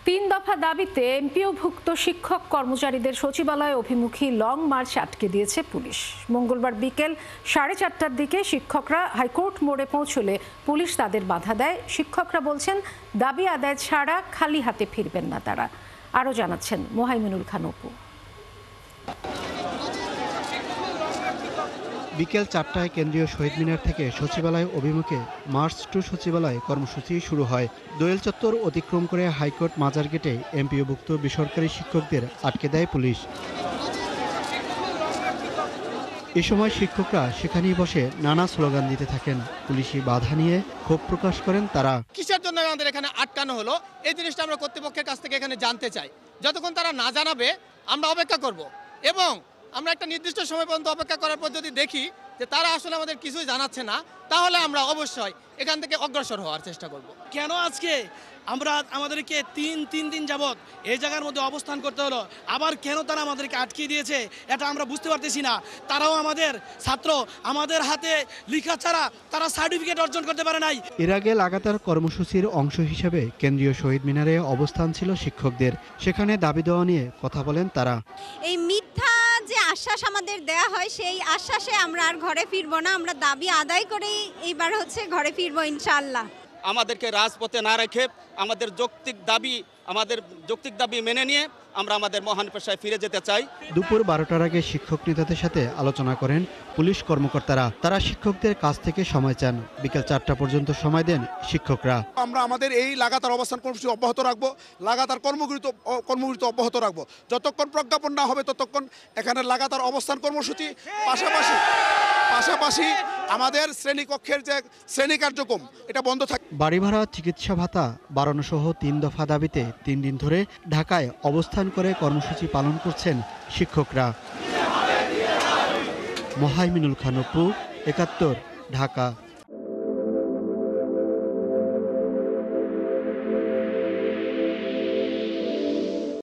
তিন দফা দাবিতে এমপিওভুক্ত শিক্ষক কর্মচারীদের সচিবালয় অভিমুখী লং মার্চ আটকে দিয়েছে পুলিশ। মঙ্গলবার বিকেল 4:30টার দিকে শিক্ষকরা হাইকোর্ট মোড়ে পৌঁছলে পুলিশ তাদের বাধা দেয়। শিক্ষকরা বলছেন, দাবি আদায় ছাড়া খালি হাতে ফিরবেন না তারা। আরও জানাচ্ছেন মোহাইমিনুল খান অপু। বিকেল 4টায় কেন্দ্রীয় শহীদ মিনার থেকে সচিবালয় অভিমুখে মার্চ টু সচিবালয় কর্মসূচি শুরু হয়। দোয়েল চত্বর অতিক্রম করে হাইকোর্ট মাজার গেটে এমপিওভুক্ত বেসরকারি শিক্ষকদের আটকে দেয় পুলিশ। এ সময় শিক্ষকরা সেখানেই বসে নানা স্লোগান দিতে থাকেন। পুলিশি বাধা নিয়ে ক্ষোভ প্রকাশ করেন তারা। কিসের জন্য আমাদের এখানে আটকানো হলো, এই জিনিসটা আমরা কর্তৃপক্ষের কাছ থেকে এখানে জানতে চাই। যতক্ষণ তারা না জানাবে আমরা অপেক্ষা করব এবং আমরা একটা নির্দিষ্ট সময় পর্যন্ত অপেক্ষা করার পর যদি দেখি যে তারা আসলে আমাদের কিছুই জানাচ্ছে না, তাহলে আমরা অবশ্যই এখান থেকে অগ্রসর হওয়ার চেষ্টা করব। কেন আজকে আমাদেরকে তিন দিন যাবৎ এই জায়গার মধ্যে অবস্থান করতে হলো, আবার কেন তারা আমাদেরকে আটকে দিয়েছে এটা আমরা বুঝতে পারতেছি না। তারাও আমাদের ছাত্র, আমাদের হাতে লেখা ছাড়া তারা সার্টিফিকেট অর্জন করতে পারে নাই। এর আগে লাগাতার কর্মসূচির অংশ হিসেবে কেন্দ্রীয় শহীদ মিনারে অবস্থান ছিল শিক্ষকদের। সেখানে দাবি দেওয়া নিয়ে কথা বলেন তারা। এই মিথ্যা যে আশ্বাস আমাদের দেয়া হয়, সেই আশ্বাসে আমরা আর ঘরে ফিরবো না। আমরা দাবি আদায় করেই এইবার ঘরে ফিরবো ইনশাআল্লাহ। আমাদেরকে রাজপথে না রেখে আমাদের যৌক্তিক দাবি মেনে নিয়ে আমরা আমাদের মহান পেশায় ফিরে যেতে চাই। দুপুর 12টার আগে শিক্ষক নেতাদের সাথে আলোচনা করেন পুলিশ কর্মকর্তারা। তারা শিক্ষকদের কাছ থেকে সময় চান। বিকেল 4টা পর্যন্ত সময় দেন শিক্ষকরা। আমরা আমাদের এই লাগাতার অবস্থান কর্মসূচি অব্যাহত রাখবো, লাগাতার কর্মসূচি অব্যাহত রাখবো। যতক্ষণ প্রজ্ঞাপন না হবে ততক্ষণ এখানে লাগাতার অবস্থান কর্মসূচি, পাশাপাশি আমাদের শ্রেণীকক্ষের যে শ্রেণী কার্যক্রম এটা বন্ধ থাকে। বাড়ি ভাড়া, চিকিৎসা ভাতা বাড়ানো সহ 3 দফা দাবিতে 3 দিন ধরে ঢাকায় অবস্থান করে কর্মসূচি পালন করছেন শিক্ষকরা। মোহাইমিনুল খান অপু, 71, ঢাকা।